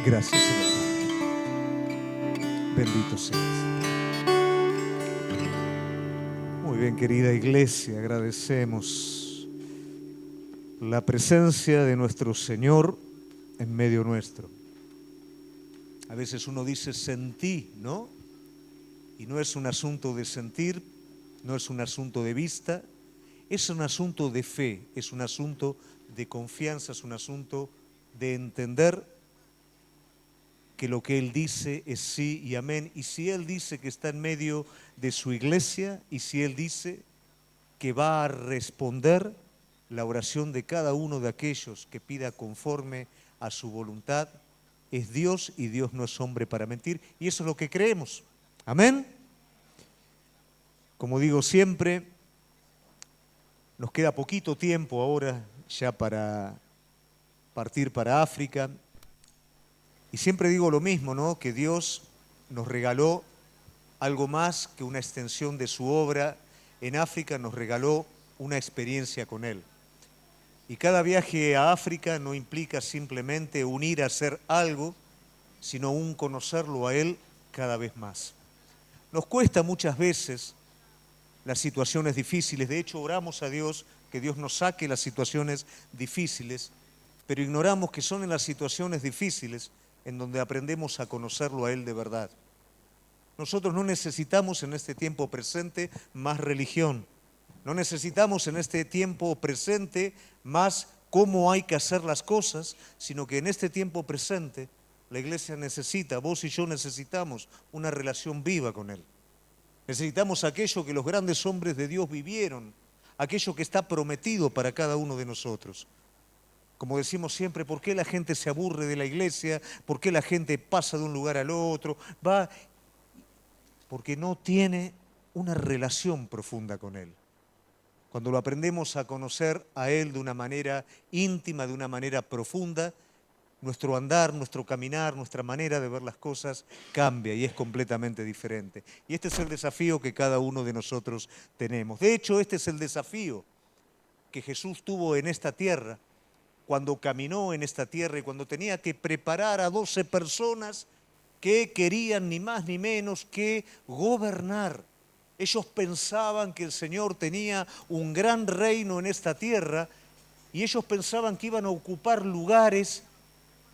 Gracias, Señor. Bendito seas. Muy bien, querida iglesia, agradecemos la presencia de nuestro Señor en medio nuestro. A veces uno dice sentí, ¿no? Y no es un asunto de sentir, no es un asunto de vista, es un asunto de fe, es un asunto de confianza, es un asunto de entender que lo que Él dice es sí y amén. Y si Él dice que está en medio de su iglesia, y si Él dice que va a responder la oración de cada uno de aquellos que pida conforme a su voluntad, es Dios y Dios no es hombre para mentir. Y eso es lo que creemos. Amén. Como digo siempre, nos queda poquito tiempo ahora ya para partir para África. Y siempre digo lo mismo, ¿no? Que Dios nos regaló algo más que una extensión de su obra en África, nos regaló una experiencia con Él. Y cada viaje a África no implica simplemente unir a hacer algo, sino un conocerlo a Él cada vez más. Nos cuesta muchas veces las situaciones difíciles, de hecho oramos a Dios que Dios nos saque las situaciones difíciles, pero ignoramos que son en las situaciones difíciles en donde aprendemos a conocerlo a Él de verdad. Nosotros no necesitamos en este tiempo presente más religión, no necesitamos en este tiempo presente más cómo hay que hacer las cosas, sino que en este tiempo presente la iglesia necesita, vos y yo necesitamos una relación viva con Él. Necesitamos aquello que los grandes hombres de Dios vivieron, aquello que está prometido para cada uno de nosotros. Como decimos siempre, ¿por qué la gente se aburre de la iglesia? ¿Por qué la gente pasa de un lugar al otro? Va porque no tiene una relación profunda con Él. Cuando lo aprendemos a conocer a Él de una manera íntima, de una manera profunda, nuestro andar, nuestro caminar, nuestra manera de ver las cosas cambia y es completamente diferente. Y este es el desafío que cada uno de nosotros tenemos. De hecho, este es el desafío que Jesús tuvo en esta tierra, cuando caminó en esta tierra y cuando tenía que preparar a 12 personas que querían ni más ni menos que gobernar. Ellos pensaban que el Señor tenía un gran reino en esta tierra y ellos pensaban que iban a ocupar lugares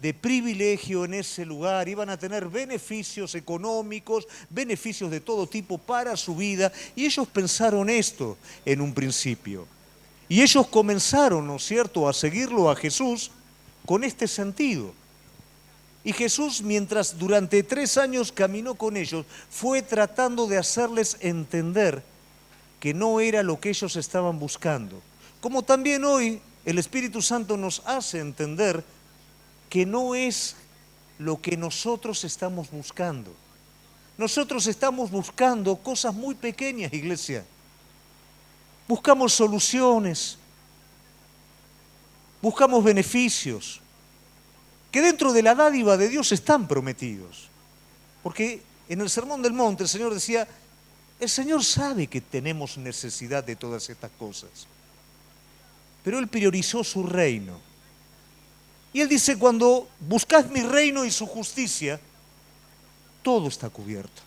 de privilegio en ese lugar, iban a tener beneficios económicos, beneficios de todo tipo para su vida, y ellos pensaron esto en un principio. Y ellos comenzaron, ¿no es cierto?, a seguirlo a Jesús con este sentido. Y Jesús, mientras durante 3 años caminó con ellos, fue tratando de hacerles entender que no era lo que ellos estaban buscando. Como también hoy el Espíritu Santo nos hace entender que no es lo que nosotros estamos buscando. Nosotros estamos buscando cosas muy pequeñas, iglesia. Buscamos soluciones, buscamos beneficios, que dentro de la dádiva de Dios están prometidos. Porque en el Sermón del Monte el Señor decía, el Señor sabe que tenemos necesidad de todas estas cosas, pero Él priorizó su reino. Y Él dice, cuando buscas mi reino y su justicia, todo está cubierto.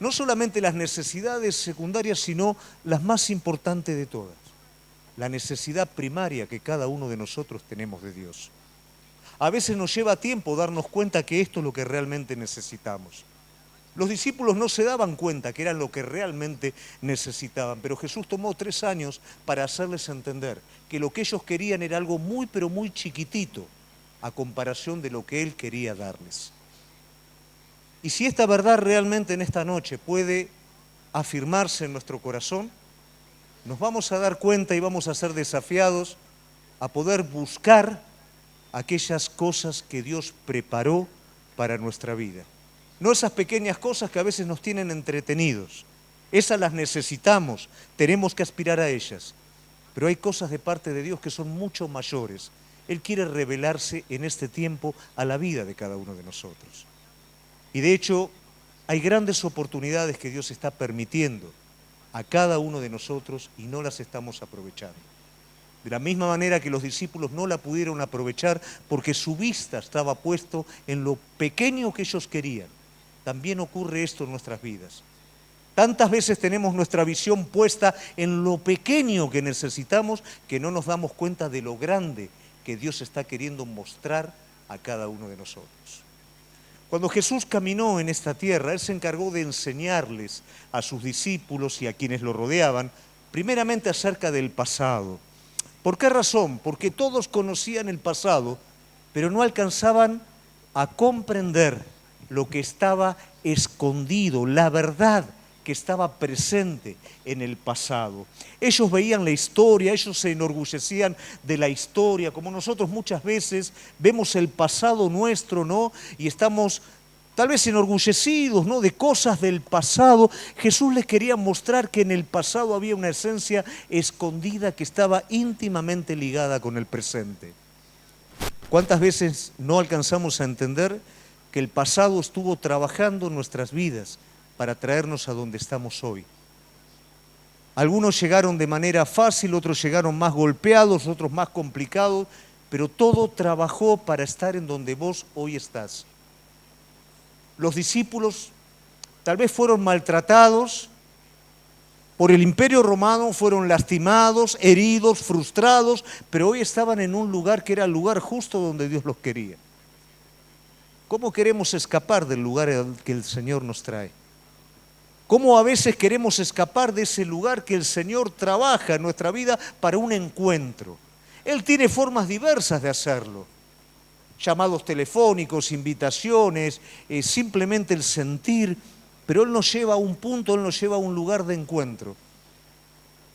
No solamente las necesidades secundarias, sino las más importantes de todas. La necesidad primaria que cada uno de nosotros tenemos de Dios. A veces nos lleva tiempo darnos cuenta que esto es lo que realmente necesitamos. Los discípulos no se daban cuenta que era lo que realmente necesitaban, pero Jesús tomó 3 años para hacerles entender que lo que ellos querían era algo muy, pero muy chiquitito a comparación de lo que Él quería darles. Y si esta verdad realmente en esta noche puede afirmarse en nuestro corazón, nos vamos a dar cuenta y vamos a ser desafiados a poder buscar aquellas cosas que Dios preparó para nuestra vida. No esas pequeñas cosas que a veces nos tienen entretenidos. Esas las necesitamos, tenemos que aspirar a ellas. Pero hay cosas de parte de Dios que son mucho mayores. Él quiere revelarse en este tiempo a la vida de cada uno de nosotros. Y de hecho, hay grandes oportunidades que Dios está permitiendo a cada uno de nosotros y no las estamos aprovechando. De la misma manera que los discípulos no la pudieron aprovechar porque su vista estaba puesto en lo pequeño que ellos querían. También ocurre esto en nuestras vidas. Tantas veces tenemos nuestra visión puesta en lo pequeño que necesitamos que no nos damos cuenta de lo grande que Dios está queriendo mostrar a cada uno de nosotros. Cuando Jesús caminó en esta tierra, Él se encargó de enseñarles a sus discípulos y a quienes lo rodeaban, primeramente acerca del pasado. ¿Por qué razón? Porque todos conocían el pasado, pero no alcanzaban a comprender lo que estaba escondido, la verdad que estaba presente en el pasado. Ellos veían la historia, ellos se enorgullecían de la historia, como nosotros muchas veces vemos el pasado nuestro, ¿no? Y estamos tal vez enorgullecidos, ¿no?, de cosas del pasado. Jesús les quería mostrar que en el pasado había una esencia escondida que estaba íntimamente ligada con el presente. ¿Cuántas veces no alcanzamos a entender que el pasado estuvo trabajando en nuestras vidas para traernos a donde estamos hoy? Algunos llegaron de manera fácil, otros llegaron más golpeados, otros más complicados, pero todo trabajó para estar en donde vos hoy estás. Los discípulos tal vez fueron maltratados por el Imperio Romano, fueron lastimados, heridos, frustrados, pero hoy estaban en un lugar que era el lugar justo donde Dios los quería. ¿Cómo queremos escapar del lugar al que el Señor nos trae? ¿Cómo a veces queremos escapar de ese lugar que el Señor trabaja en nuestra vida para un encuentro? Él tiene formas diversas de hacerlo. Llamados telefónicos, invitaciones, simplemente el sentir, pero Él nos lleva a un punto, Él nos lleva a un lugar de encuentro.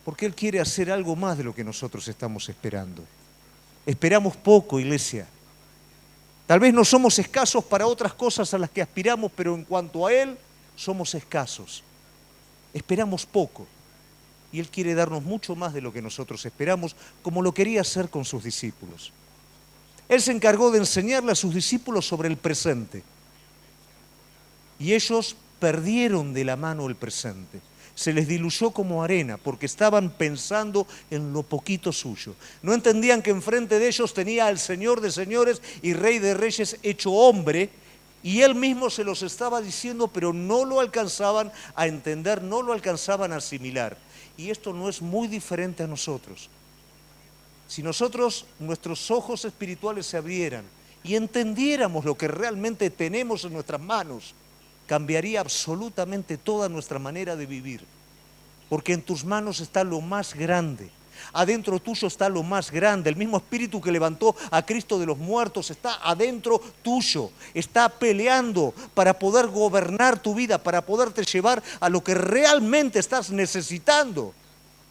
Porque Él quiere hacer algo más de lo que nosotros estamos esperando. Esperamos poco, iglesia. Tal vez no somos escasos para otras cosas a las que aspiramos, pero en cuanto a Él, somos escasos. Esperamos poco. Y Él quiere darnos mucho más de lo que nosotros esperamos, como lo quería hacer con sus discípulos. Él se encargó de enseñarle a sus discípulos sobre el presente. Y ellos perdieron de la mano el presente. Se les diluyó como arena porque estaban pensando en lo poquito suyo. No entendían que enfrente de ellos tenía al Señor de señores y Rey de reyes hecho hombre, y Él mismo se los estaba diciendo, pero no lo alcanzaban a entender, no lo alcanzaban a asimilar. Y esto no es muy diferente a nosotros. Si nosotros, nuestros ojos espirituales se abrieran y entendiéramos lo que realmente tenemos en nuestras manos, cambiaría absolutamente toda nuestra manera de vivir. Porque en tus manos está lo más grande. Adentro tuyo está lo más grande. El mismo Espíritu que levantó a Cristo de los muertos está adentro tuyo. Está peleando para poder gobernar tu vida, para poderte llevar a lo que realmente estás necesitando.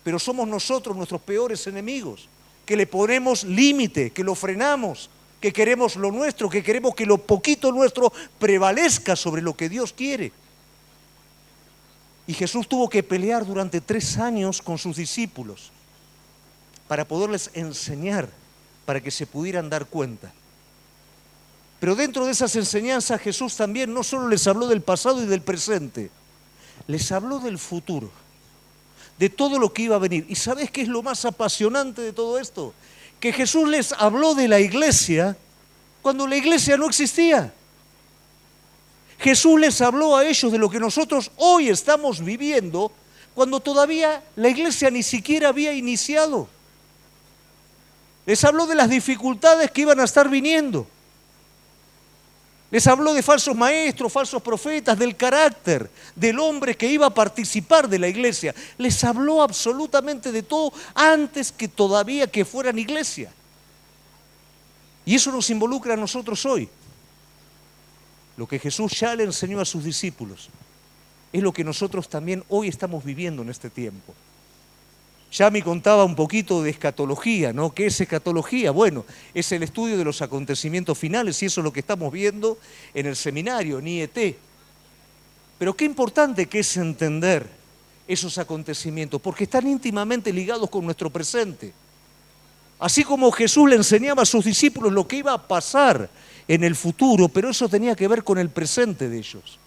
Pero somos nosotros nuestros peores enemigos, que le ponemos límite, que lo frenamos, que queremos lo nuestro, que queremos que lo poquito nuestro prevalezca sobre lo que Dios quiere. Y Jesús tuvo que pelear durante 3 años con sus discípulos para poderles enseñar, para que se pudieran dar cuenta. Pero dentro de esas enseñanzas Jesús también no solo les habló del pasado y del presente, les habló del futuro, de todo lo que iba a venir. ¿Y sabés qué es lo más apasionante de todo esto? Que Jesús les habló de la iglesia cuando la iglesia no existía. Jesús les habló a ellos de lo que nosotros hoy estamos viviendo cuando todavía la iglesia ni siquiera había iniciado. Les habló de las dificultades que iban a estar viniendo. Les habló de falsos maestros, falsos profetas, del carácter del hombre que iba a participar de la iglesia. Les habló absolutamente de todo antes que todavía que fueran iglesia. Y eso nos involucra a nosotros hoy. Lo que Jesús ya le enseñó a sus discípulos es lo que nosotros también hoy estamos viviendo en este tiempo. Ya me contaba un poquito de escatología, ¿no? ¿Qué es escatología? Bueno, es el estudio de los acontecimientos finales y eso es lo que estamos viendo en el seminario, en IET. Pero qué importante que es entender esos acontecimientos, porque están íntimamente ligados con nuestro presente. Así como Jesús le enseñaba a sus discípulos lo que iba a pasar en el futuro, pero eso tenía que ver con el presente de ellos.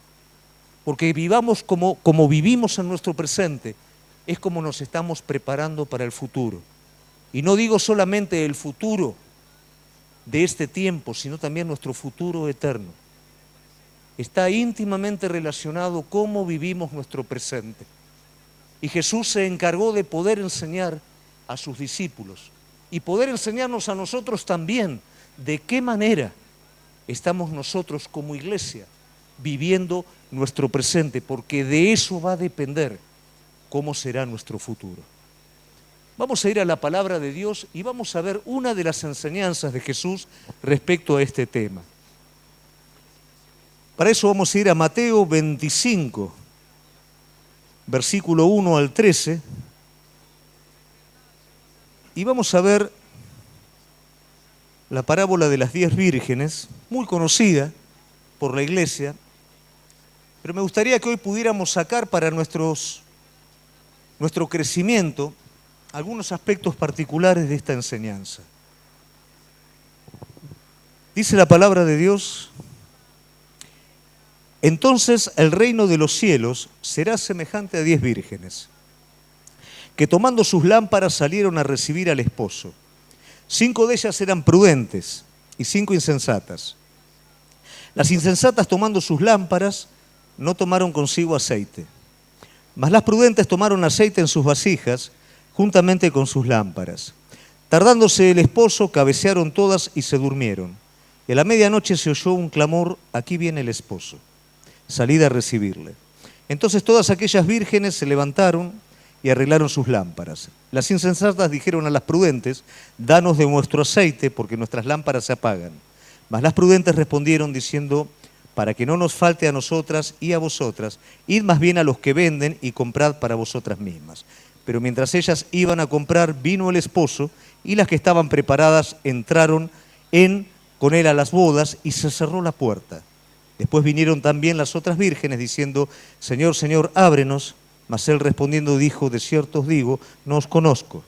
Porque vivamos como vivimos en nuestro presente, es como nos estamos preparando para el futuro. Y no digo solamente el futuro de este tiempo, sino también nuestro futuro eterno. Está íntimamente relacionado cómo vivimos nuestro presente. Y Jesús se encargó de poder enseñar a sus discípulos y poder enseñarnos a nosotros también de qué manera estamos nosotros como iglesia viviendo nuestro presente, porque de eso va a depender cómo será nuestro futuro. Vamos a ir a la palabra de Dios y vamos a ver una de las enseñanzas de Jesús respecto a este tema. Para eso vamos a ir a Mateo 25, versículo 1 al 13, y vamos a ver la parábola de las 10 vírgenes, muy conocida por la iglesia, pero me gustaría que hoy pudiéramos sacar para nuestro crecimiento algunos aspectos particulares de esta enseñanza. Dice la palabra de Dios: entonces el reino de los cielos será semejante a 10 vírgenes, que tomando sus lámparas salieron a recibir al esposo. 5 de ellas eran prudentes y 5 insensatas. Las insensatas, tomando sus lámparas, no tomaron consigo aceite, mas las prudentes tomaron aceite en sus vasijas, juntamente con sus lámparas. Tardándose el esposo, cabecearon todas y se durmieron. Y a la medianoche se oyó un clamor: aquí viene el esposo, salid a recibirle. Entonces todas aquellas vírgenes se levantaron y arreglaron sus lámparas. Las insensatas dijeron a las prudentes: danos de vuestro aceite, porque nuestras lámparas se apagan. Mas las prudentes respondieron diciendo: para que no nos falte a nosotras y a vosotras, id más bien a los que venden y comprad para vosotras mismas. Pero mientras ellas iban a comprar, vino el esposo, y las que estaban preparadas entraron con él a las bodas, y se cerró la puerta. Después vinieron también las otras vírgenes, diciendo: Señor, Señor, ábrenos. Mas él respondiendo dijo: de cierto os digo, no os conozco.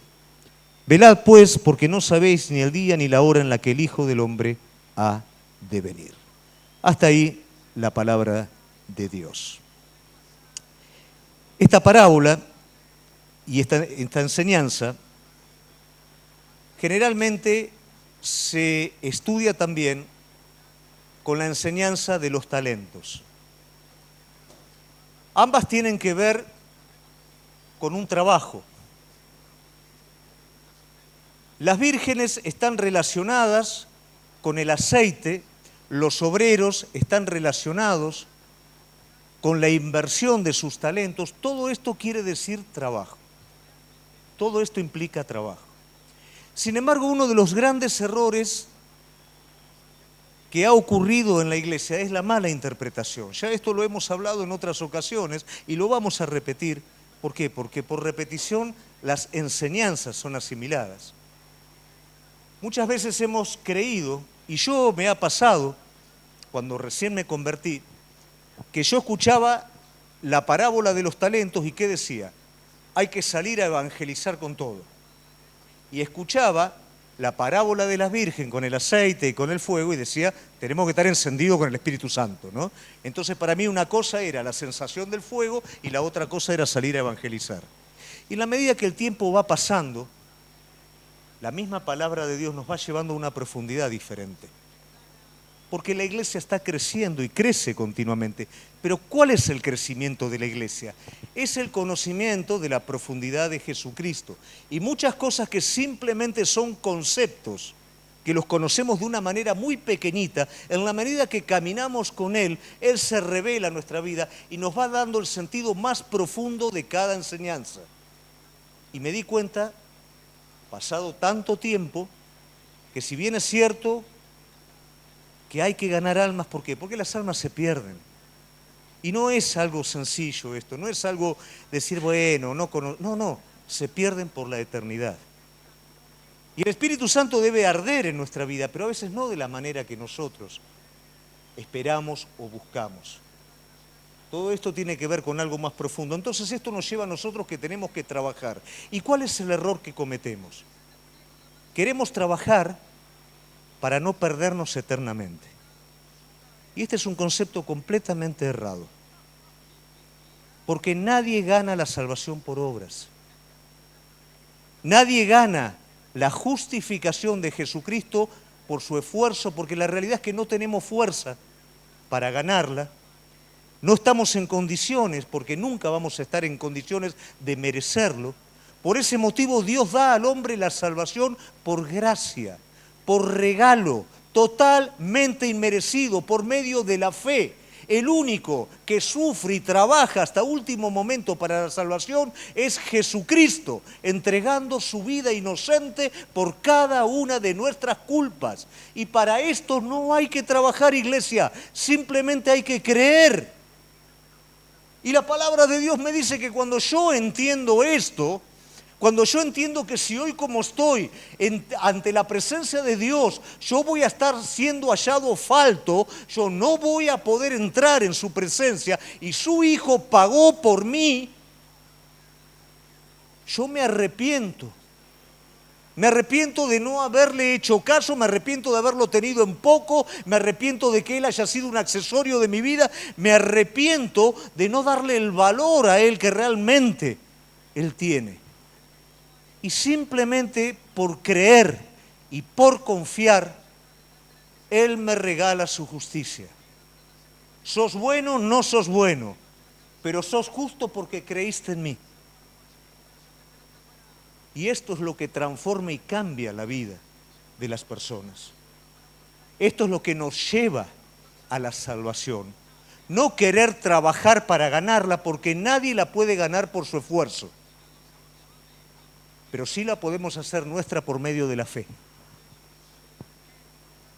Velad pues, porque no sabéis ni el día ni la hora en la que el Hijo del Hombre ha de venir. Hasta ahí la palabra de Dios. Esta parábola y esta enseñanza generalmente se estudia también con la enseñanza de los talentos. Ambas tienen que ver con un trabajo. Las vírgenes están relacionadas con el aceite, los obreros están relacionados con la inversión de sus talentos. Todo esto quiere decir trabajo. Todo esto implica trabajo. Sin embargo, uno de los grandes errores que ha ocurrido en la iglesia es la mala interpretación. Ya esto lo hemos hablado en otras ocasiones y lo vamos a repetir. ¿Por qué? Porque por repetición las enseñanzas son asimiladas. Muchas veces hemos creído, y yo me ha pasado cuando recién me convertí, que yo escuchaba la parábola de los talentos y ¿qué decía? Hay que salir a evangelizar con todo. Y escuchaba la parábola de las virgen con el aceite y con el fuego y decía: tenemos que estar encendidos con el Espíritu Santo, ¿no? Entonces para mí una cosa era la sensación del fuego y la otra cosa era salir a evangelizar. Y en la medida que el tiempo va pasando, la misma palabra de Dios nos va llevando a una profundidad diferente. Porque la iglesia está creciendo y crece continuamente. Pero ¿cuál es el crecimiento de la iglesia? Es el conocimiento de la profundidad de Jesucristo. Y muchas cosas que simplemente son conceptos, que los conocemos de una manera muy pequeñita, en la medida que caminamos con Él, Él se revela en nuestra vida y nos va dando el sentido más profundo de cada enseñanza. Y me di cuenta, pasado tanto tiempo, que si bien es cierto que hay que ganar almas, ¿por qué? Porque las almas se pierden. Y no es algo sencillo esto, no es algo decir, bueno, no, se pierden por la eternidad. Y el Espíritu Santo debe arder en nuestra vida, pero a veces no de la manera que nosotros esperamos o buscamos. Todo esto tiene que ver con algo más profundo. Entonces esto nos lleva a nosotros que tenemos que trabajar. ¿Y cuál es el error que cometemos? Queremos trabajar para no perdernos eternamente. Y este es un concepto completamente errado. Porque nadie gana la salvación por obras. Nadie gana la justificación de Jesucristo por su esfuerzo, porque la realidad es que no tenemos fuerza para ganarla. No estamos en condiciones, porque nunca vamos a estar en condiciones de merecerlo. Por ese motivo Dios da al hombre la salvación por gracia, por regalo, totalmente inmerecido, por medio de la fe. El único que sufre y trabaja hasta último momento para la salvación es Jesucristo, entregando su vida inocente por cada una de nuestras culpas. Y para esto no hay que trabajar, iglesia, simplemente hay que creer. Y la palabra de Dios me dice que cuando yo entiendo esto, cuando yo entiendo que si hoy como estoy ante la presencia de Dios, yo voy a estar siendo hallado falto, yo no voy a poder entrar en su presencia y su Hijo pagó por mí, yo me arrepiento. Me arrepiento de no haberle hecho caso, me arrepiento de haberlo tenido en poco, me arrepiento de que Él haya sido un accesorio de mi vida, me arrepiento de no darle el valor a Él que realmente Él tiene. Y simplemente por creer y por confiar, Él me regala su justicia. Sos bueno, no sos bueno, pero sos justo porque creíste en mí. Y esto es lo que transforma y cambia la vida de las personas. Esto es lo que nos lleva a la salvación. No querer trabajar para ganarla, porque nadie la puede ganar por su esfuerzo. Pero sí la podemos hacer nuestra por medio de la fe.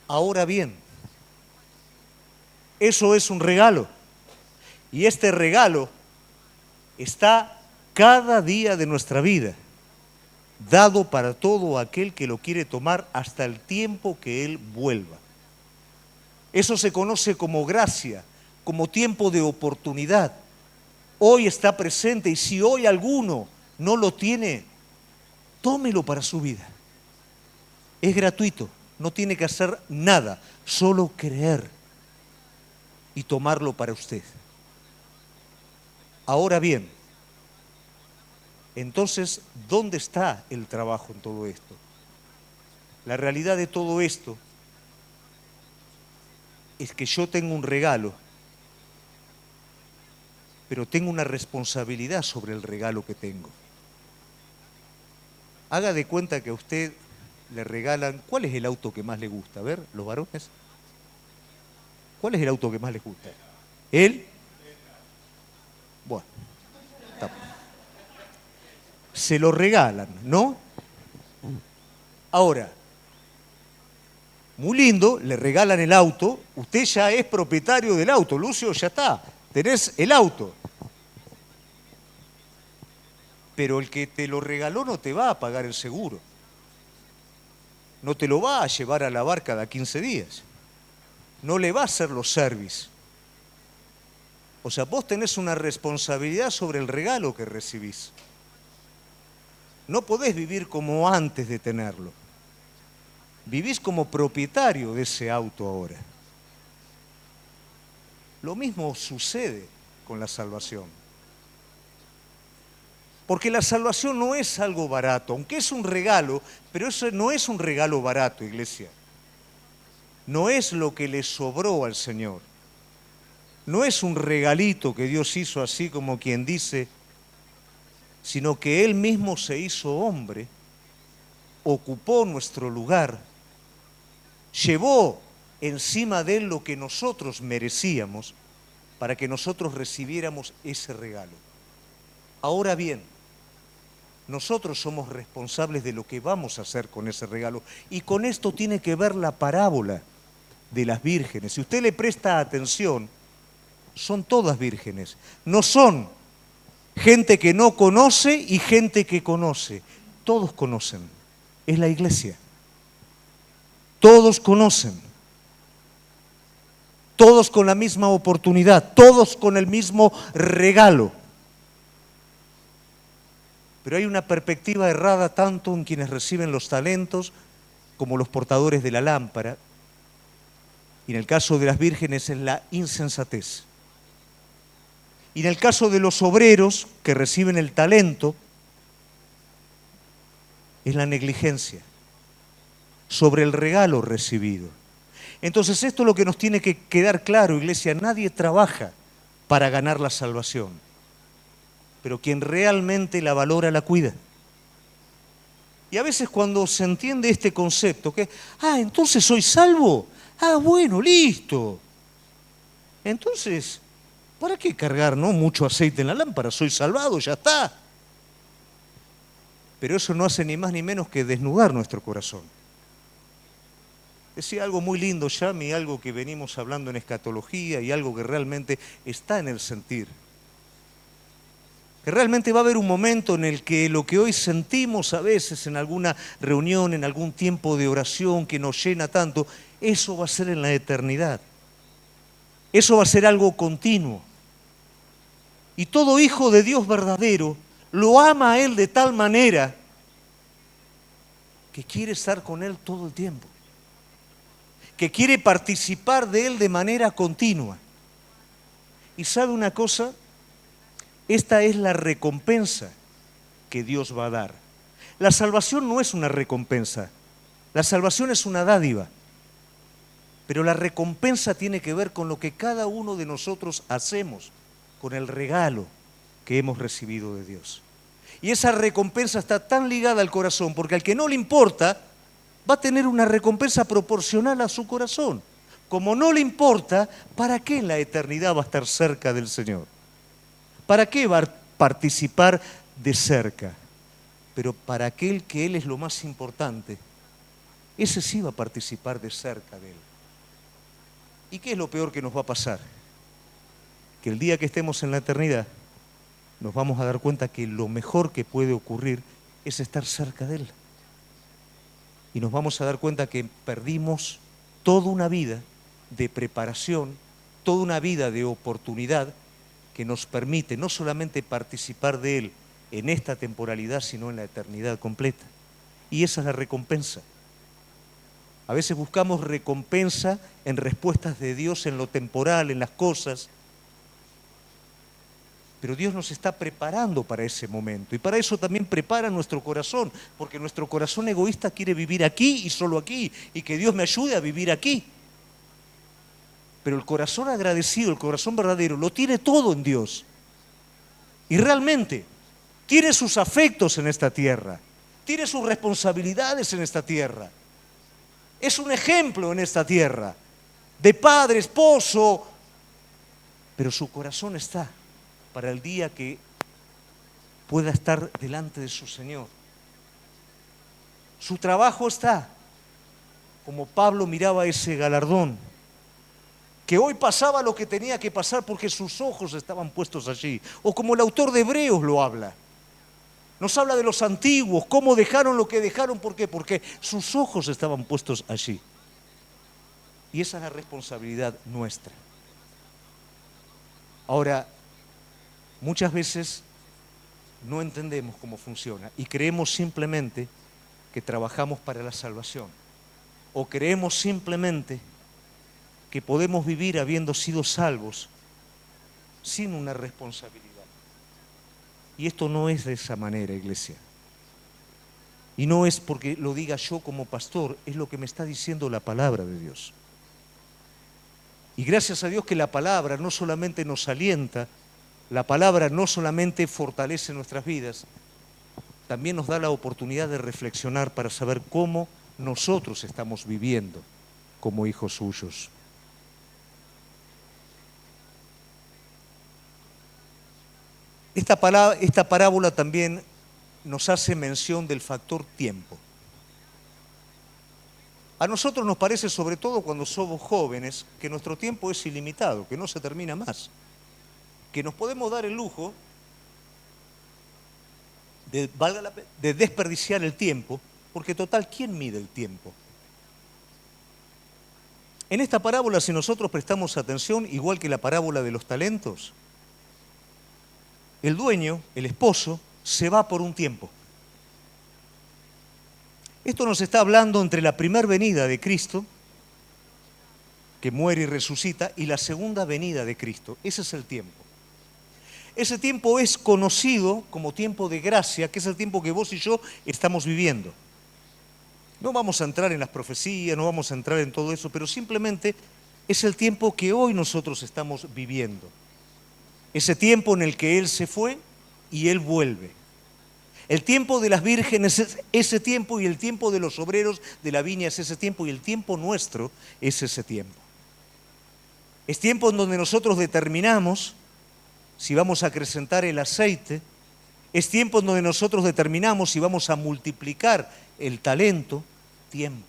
Ahora bien, eso es un regalo. Y este regalo está cada día de nuestra vida, dado para todo aquel que lo quiere tomar hasta el tiempo que Él vuelva. Eso se conoce como gracia, como tiempo de oportunidad. Hoy está presente y si hoy alguno no lo tiene, tómelo para su vida. Es gratuito, no tiene que hacer nada, solo creer y tomarlo para usted. Ahora bien, entonces, ¿dónde está el trabajo en todo esto? La realidad de todo esto es que yo tengo un regalo, pero tengo una responsabilidad sobre el regalo que tengo. Haga de cuenta que a usted le regalan, ¿cuál es el auto que más le gusta? A ver, los varones, ¿cuál es el auto que más les gusta? ¿Él? Bueno, está. Se lo regalan, ¿no? Ahora, muy lindo, le regalan el auto, usted ya es propietario del auto, Lucio, ya está, tenés el auto. Pero el que te lo regaló no te va a pagar el seguro. No te lo va a llevar a lavar cada 15 días. No le va a hacer los service. O sea, vos tenés una responsabilidad sobre el regalo que recibís. No podés vivir como antes de tenerlo. Vivís como propietario de ese auto ahora. Lo mismo sucede con la salvación. Porque la salvación no es algo barato, aunque es un regalo, pero eso no es un regalo barato, iglesia. No es lo que le sobró al Señor. No es un regalito que Dios hizo así como quien dice, sino que Él mismo se hizo hombre, ocupó nuestro lugar, llevó encima de Él lo que nosotros merecíamos para que nosotros recibiéramos ese regalo. Ahora bien, nosotros somos responsables de lo que vamos a hacer con ese regalo. Y con esto tiene que ver la parábola de las vírgenes. Si usted le presta atención, son todas vírgenes. No son gente que no conoce y gente que conoce. Todos conocen. Es la iglesia. Todos conocen. Todos con la misma oportunidad. Todos con el mismo regalo. Pero hay una perspectiva errada tanto en quienes reciben los talentos como los portadores de la lámpara. Y en el caso de las vírgenes es la insensatez. Y en el caso de los obreros que reciben el talento es la negligencia. sobre el regalo recibido. Entonces esto es lo que nos tiene que quedar claro, iglesia. Nadie trabaja para ganar la salvación, pero quien realmente la valora, la cuida. Y a veces cuando se entiende este concepto, que, entonces soy salvo, bueno, listo. Entonces, ¿para qué cargar, no, mucho aceite en la lámpara? Soy salvado, ya está. Pero eso no hace ni más ni menos que desnudar nuestro corazón. Decía algo muy lindo, Yami, algo que venimos hablando en escatología y algo que realmente está en el sentir. Que realmente va a haber un momento en el que lo que hoy sentimos a veces en alguna reunión, en algún tiempo de oración que nos llena tanto, eso va a ser en la eternidad. Eso va a ser algo continuo. Y todo hijo de Dios verdadero lo ama a Él de tal manera que quiere estar con Él todo el tiempo. Que quiere participar de Él de manera continua. ¿Y sabe una cosa? Esta es la recompensa que Dios va a dar. La salvación no es una recompensa, la salvación es una dádiva. Pero la recompensa tiene que ver con lo que cada uno de nosotros hacemos, con el regalo que hemos recibido de Dios. Y esa recompensa está tan ligada al corazón, porque al que no le importa, va a tener una recompensa proporcional a su corazón. Como no le importa, ¿para qué en la eternidad va a estar cerca del Señor? ¿Para qué va a participar de cerca? Pero para aquel que Él es lo más importante, ese sí va a participar de cerca de Él. ¿Y qué es lo peor que nos va a pasar? Que el día que estemos en la eternidad, nos vamos a dar cuenta que lo mejor que puede ocurrir es estar cerca de Él. Y nos vamos a dar cuenta que perdimos toda una vida de preparación, toda una vida de oportunidad que nos permite no solamente participar de Él en esta temporalidad, sino en la eternidad completa. Y esa es la recompensa. A veces buscamos recompensa en respuestas de Dios en lo temporal, en las cosas. Pero Dios nos está preparando para ese momento. Y para eso también prepara nuestro corazón, porque nuestro corazón egoísta quiere vivir aquí y solo aquí, y que Dios me ayude a vivir aquí. Pero el corazón agradecido, el corazón verdadero, lo tiene todo en Dios. Y realmente tiene sus afectos en esta tierra, tiene sus responsabilidades en esta tierra. Es un ejemplo en esta tierra de padre, esposo, pero su corazón está para el día que pueda estar delante de su Señor. Su trabajo está, como Pablo miraba ese galardón, que hoy pasaba lo que tenía que pasar porque sus ojos estaban puestos allí. O como el autor de Hebreos lo habla. Nos habla de los antiguos, cómo dejaron lo que dejaron, ¿por qué? Porque sus ojos estaban puestos allí. Y esa es la responsabilidad nuestra. Ahora, muchas veces no entendemos cómo funciona y creemos simplemente que trabajamos para la salvación. O creemos simplemente que podemos vivir habiendo sido salvos sin una responsabilidad. Y esto no es de esa manera, iglesia. Y no es porque lo diga yo como pastor, es lo que me está diciendo la palabra de Dios. Y gracias a Dios que la palabra no solamente nos alienta, la palabra no solamente fortalece nuestras vidas, también nos da la oportunidad de reflexionar para saber cómo nosotros estamos viviendo como hijos suyos. Esta parábola también nos hace mención del factor tiempo. A nosotros nos parece, sobre todo cuando somos jóvenes, que nuestro tiempo es ilimitado, que no se termina más, que nos podemos dar el lujo de desperdiciar el tiempo, porque total, ¿quién mide el tiempo? En esta parábola, si nosotros prestamos atención, igual que la parábola de los talentos, el dueño, el esposo, se va por un tiempo. Esto nos está hablando entre la primera venida de Cristo, que muere y resucita, y la segunda venida de Cristo. Ese es el tiempo. Ese tiempo es conocido como tiempo de gracia, que es el tiempo que vos y yo estamos viviendo. No vamos a entrar en las profecías, no vamos a entrar en todo eso, pero simplemente es el tiempo que hoy nosotros estamos viviendo. Ese tiempo en el que Él se fue y Él vuelve. El tiempo de las vírgenes es ese tiempo, y el tiempo de los obreros de la viña es ese tiempo, y el tiempo nuestro es ese tiempo. Es tiempo en donde nosotros determinamos si vamos a acrecentar el aceite. Es tiempo en donde nosotros determinamos si vamos a multiplicar el talento. Tiempo.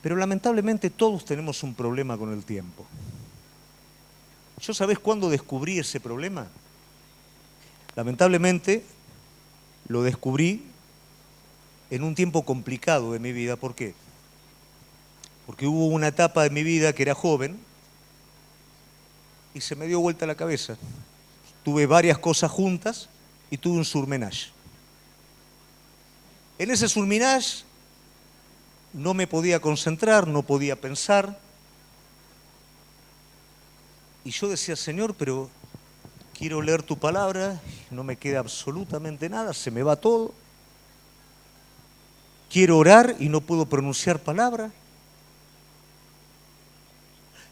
Pero lamentablemente todos tenemos un problema con el tiempo. ¿Yo sabés cuándo descubrí ese problema? Lamentablemente lo descubrí en un tiempo complicado de mi vida. ¿Por qué? Porque hubo una etapa de mi vida que era joven y se me dio vuelta la cabeza. Tuve varias cosas juntas y tuve un surmenage. En ese surmenage no me podía concentrar, no podía pensar. Y yo decía, Señor, pero quiero leer tu palabra, no me queda absolutamente nada, se me va todo. Quiero orar y no puedo pronunciar palabra.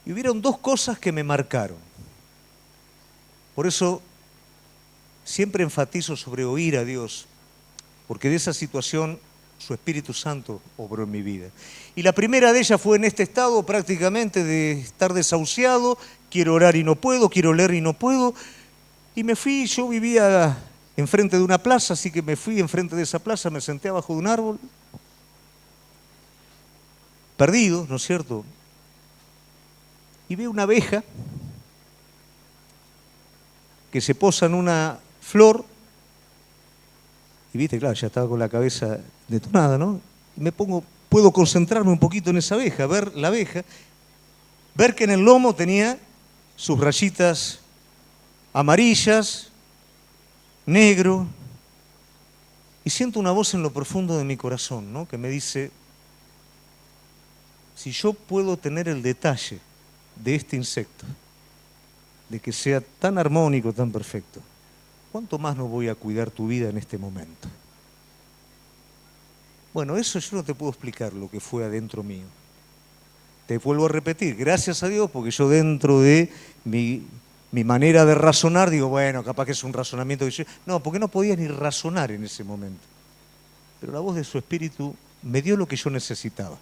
Y hubieron dos cosas que me marcaron. Por eso siempre enfatizo sobre oír a Dios, porque de esa situación su Espíritu Santo obró en mi vida. Y la primera de ellas fue en este estado prácticamente de estar desahuciado, quiero orar y no puedo, quiero leer y no puedo. Y me fui, yo vivía enfrente de una plaza, así que me fui enfrente de esa plaza, me senté abajo de un árbol, perdido, ¿no es cierto? Y veo una abeja que se posa en una flor. Y viste, claro, ya estaba con la cabeza detonada, ¿no? Y puedo concentrarme un poquito en esa abeja, ver la abeja, ver que en el lomo tenía sus rayitas amarillas, negro, y siento una voz en lo profundo de mi corazón, ¿no? Que me dice, si yo puedo tener el detalle de este insecto, de que sea tan armónico, tan perfecto, ¿cuánto más no voy a cuidar tu vida en este momento? Bueno, eso yo no te puedo explicar lo que fue adentro mío. Te vuelvo a repetir, gracias a Dios, porque yo dentro de mi manera de razonar, digo, bueno, capaz que es un razonamiento que yo... No, porque no podía ni razonar en ese momento. Pero la voz de su espíritu me dio lo que yo necesitaba.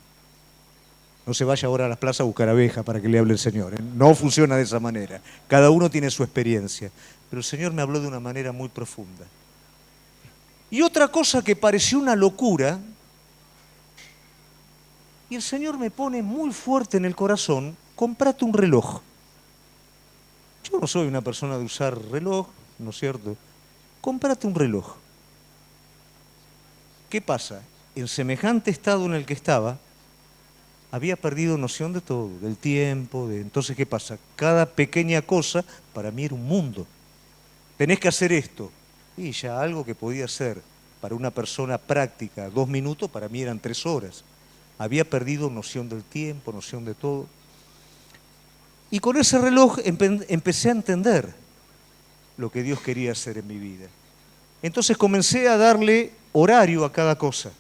No se vaya ahora a las plazas a buscar abejas para que le hable el Señor, ¿eh? No funciona de esa manera. Cada uno tiene su experiencia. Pero el Señor me habló de una manera muy profunda. Y otra cosa que pareció una locura, y el Señor me pone muy fuerte en el corazón, cómprate un reloj. Yo no soy una persona de usar reloj, ¿no es cierto? Cómprate un reloj. ¿Qué pasa? En semejante estado en el que estaba, había perdido noción de todo, del tiempo, entonces, ¿qué pasa? Cada pequeña cosa para mí era un mundo. Tenés que hacer esto. Y ya algo que podía ser para una persona práctica 2 minutos, para mí eran 3 horas. Había perdido noción del tiempo, noción de todo. Y con ese reloj empecé a entender lo que Dios quería hacer en mi vida. Entonces comencé a darle horario a cada cosa.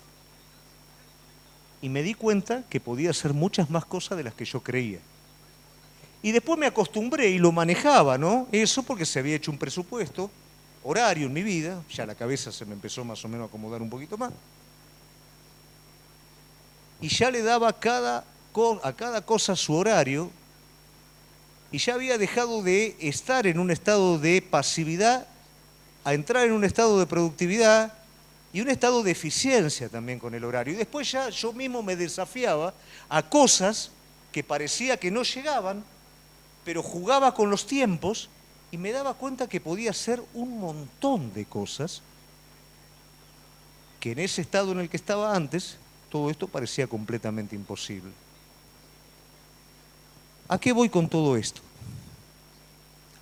Y me di cuenta que podía hacer muchas más cosas de las que yo creía. Y después me acostumbré y lo manejaba, ¿no? Eso porque se había hecho un presupuesto, horario en mi vida, ya la cabeza se me empezó más o menos a acomodar un poquito más. Y ya le daba a cada cosa su horario, y ya había dejado de estar en un estado de pasividad a entrar en un estado de productividad y un estado de eficiencia también con el horario. Y después ya yo mismo me desafiaba a cosas que parecía que no llegaban, pero jugaba con los tiempos y me daba cuenta que podía hacer un montón de cosas que en ese estado en el que estaba antes, todo esto parecía completamente imposible. ¿A qué voy con todo esto?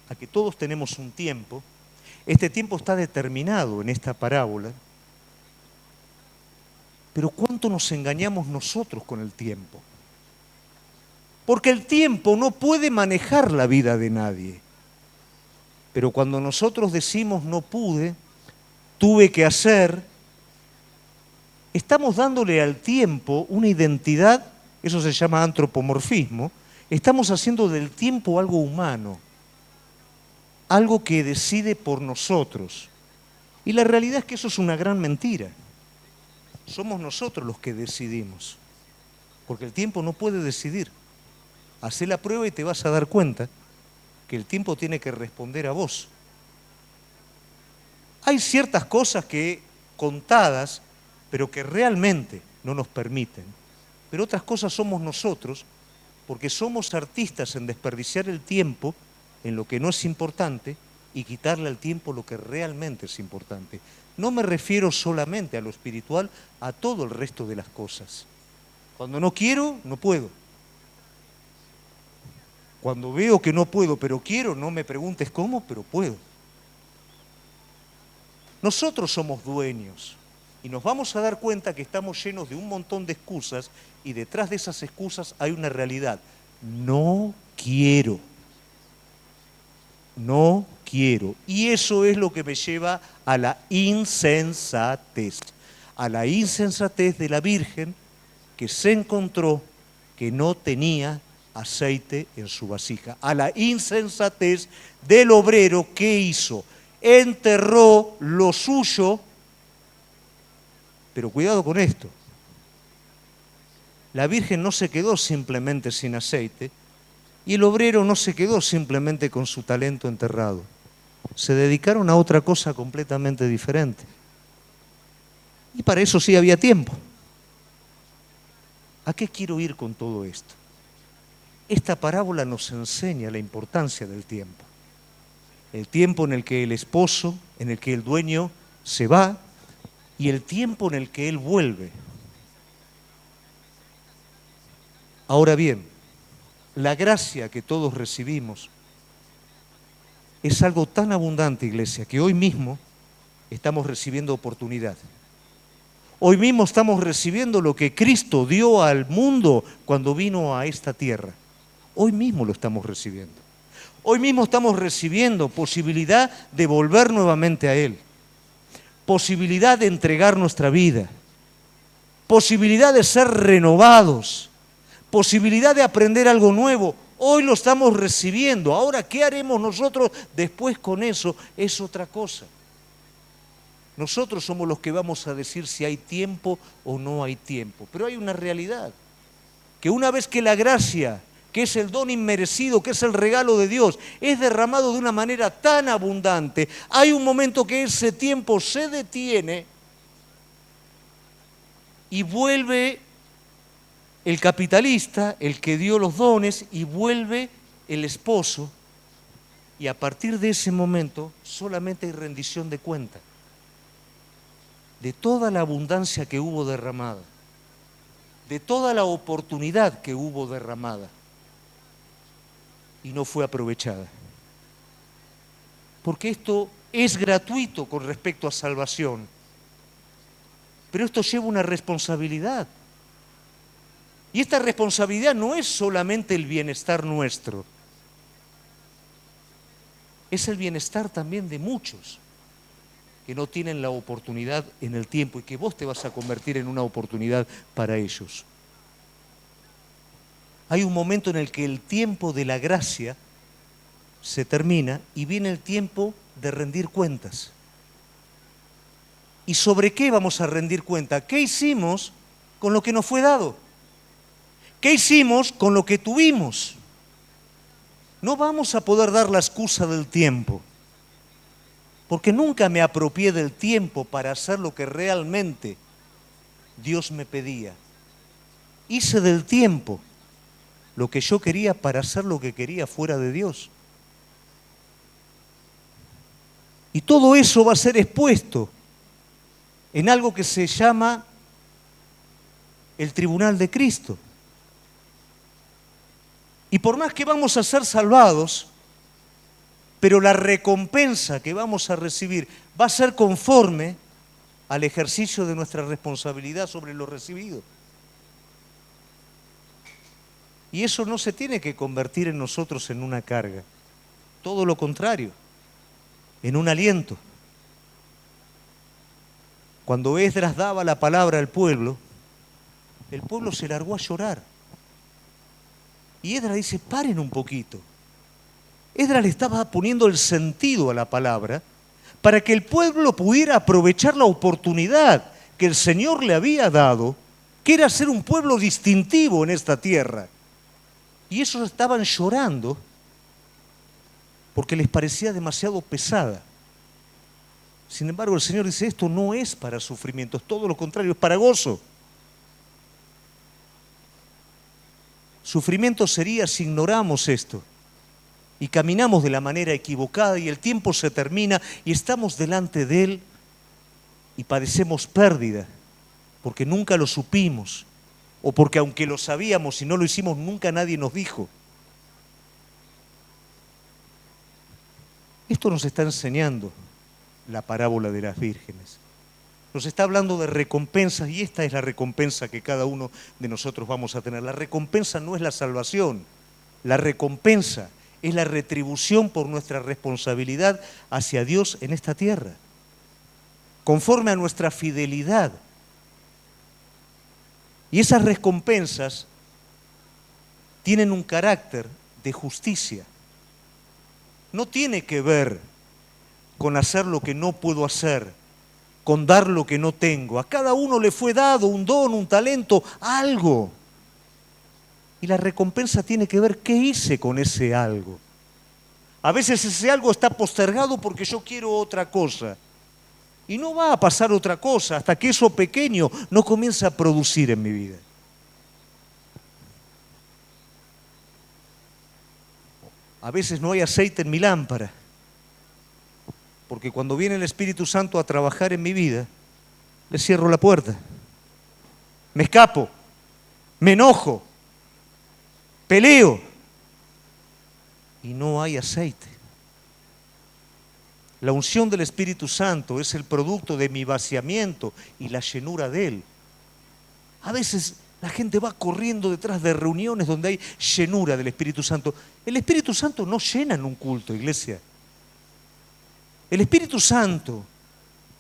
A que todos tenemos un tiempo. Este tiempo está determinado en esta parábola. Pero ¿cuánto nos engañamos nosotros con el tiempo? Porque el tiempo no puede manejar la vida de nadie. Pero cuando nosotros decimos no pude, tuve que hacer, estamos dándole al tiempo una identidad, eso se llama antropomorfismo, estamos haciendo del tiempo algo humano, algo que decide por nosotros. Y la realidad es que eso es una gran mentira. Somos nosotros los que decidimos, porque el tiempo no puede decidir. Hacé la prueba y te vas a dar cuenta que el tiempo tiene que responder a vos. Hay ciertas cosas que, contadas, pero que realmente no nos permiten. Pero otras cosas somos nosotros, porque somos artistas en desperdiciar el tiempo en lo que no es importante y quitarle al tiempo lo que realmente es importante. No me refiero solamente a lo espiritual, a todo el resto de las cosas. Cuando no quiero, no puedo. Cuando veo que no puedo, pero quiero, no me preguntes cómo, pero puedo. Nosotros somos dueños y nos vamos a dar cuenta que estamos llenos de un montón de excusas y detrás de esas excusas hay una realidad. No quiero. No quiero. Y eso es lo que me lleva a la insensatez. A la insensatez de la Virgen que se encontró que no tenía aceite en su vasija. A la insensatez del obrero que hizo. Enterró lo suyo, pero cuidado con esto. La Virgen no se quedó simplemente sin aceite y el obrero no se quedó simplemente con su talento enterrado. Se dedicaron a otra cosa completamente diferente. Y para eso sí había tiempo. ¿A qué quiero ir con todo esto? Esta parábola nos enseña la importancia del tiempo. El tiempo en el que el esposo, en el que el dueño se va y el tiempo en el que él vuelve. Ahora bien, la gracia que todos recibimos es algo tan abundante, iglesia, que hoy mismo estamos recibiendo oportunidad. Hoy mismo estamos recibiendo lo que Cristo dio al mundo cuando vino a esta tierra. Hoy mismo lo estamos recibiendo. Hoy mismo estamos recibiendo posibilidad de volver nuevamente a Él, posibilidad de entregar nuestra vida, posibilidad de ser renovados, posibilidad de aprender algo nuevo. Hoy lo estamos recibiendo. Ahora, ¿qué haremos nosotros después con eso? Es otra cosa. Nosotros somos los que vamos a decir si hay tiempo o no hay tiempo. Pero hay una realidad, que una vez que la gracia, que es el don inmerecido, que es el regalo de Dios, es derramado de una manera tan abundante, hay un momento que ese tiempo se detiene y vuelve el capitalista, el que dio los dones, y vuelve el esposo, y a partir de ese momento solamente hay rendición de cuenta de toda la abundancia que hubo derramada, de toda la oportunidad que hubo derramada y no fue aprovechada. Porque esto es gratuito con respecto a salvación, pero esto lleva una responsabilidad. Y esta responsabilidad no es solamente el bienestar nuestro, es el bienestar también de muchos que no tienen la oportunidad en el tiempo y que vos te vas a convertir en una oportunidad para ellos. Hay un momento en el que el tiempo de la gracia se termina y viene el tiempo de rendir cuentas. ¿Y sobre qué vamos a rendir cuenta? ¿Qué hicimos con lo que nos fue dado? ¿Qué hicimos con lo que tuvimos? No vamos a poder dar la excusa del tiempo, porque nunca me apropié del tiempo para hacer lo que realmente Dios me pedía. Hice del tiempo lo que yo quería para hacer lo que quería fuera de Dios. Y todo eso va a ser expuesto en algo que se llama el tribunal de Cristo. Y por más que vamos a ser salvados, pero la recompensa que vamos a recibir va a ser conforme al ejercicio de nuestra responsabilidad sobre lo recibido. Y eso no se tiene que convertir en nosotros en una carga, todo lo contrario, en un aliento. Cuando Esdras daba la palabra al pueblo, el pueblo se largó a llorar. Y Esdras dice, paren un poquito. Esdras le estaba poniendo el sentido a la palabra para que el pueblo pudiera aprovechar la oportunidad que el Señor le había dado, que era ser un pueblo distintivo en esta tierra. Y ellos estaban llorando porque les parecía demasiado pesada. Sin embargo, el Señor dice, esto no es para sufrimiento, es todo lo contrario, es para gozo. Sufrimiento sería si ignoramos esto y caminamos de la manera equivocada y el tiempo se termina y estamos delante de Él y padecemos pérdida porque nunca lo supimos o porque aunque lo sabíamos y no lo hicimos, nunca nadie nos dijo. Esto nos está enseñando la parábola de las vírgenes. Nos está hablando de recompensas y esta es la recompensa que cada uno de nosotros vamos a tener. La recompensa no es la salvación, la recompensa es la retribución por nuestra responsabilidad hacia Dios en esta tierra, conforme a nuestra fidelidad. Y esas recompensas tienen un carácter de justicia. No tiene que ver con hacer lo que no puedo hacer, con dar lo que no tengo. A cada uno le fue dado un don, un talento, algo. Y la recompensa tiene que ver qué hice con ese algo. A veces ese algo está postergado porque yo quiero otra cosa. Y no va a pasar otra cosa hasta que eso pequeño no comience a producir en mi vida. A veces no hay aceite en mi lámpara. Porque cuando viene el Espíritu Santo a trabajar en mi vida, le cierro la puerta. Me escapo, me enojo, peleo y no hay aceite. La unción del Espíritu Santo es el producto de mi vaciamiento y la llenura de Él. A veces la gente va corriendo detrás de reuniones donde hay llenura del Espíritu Santo. El Espíritu Santo no llena en un culto, iglesia. El Espíritu Santo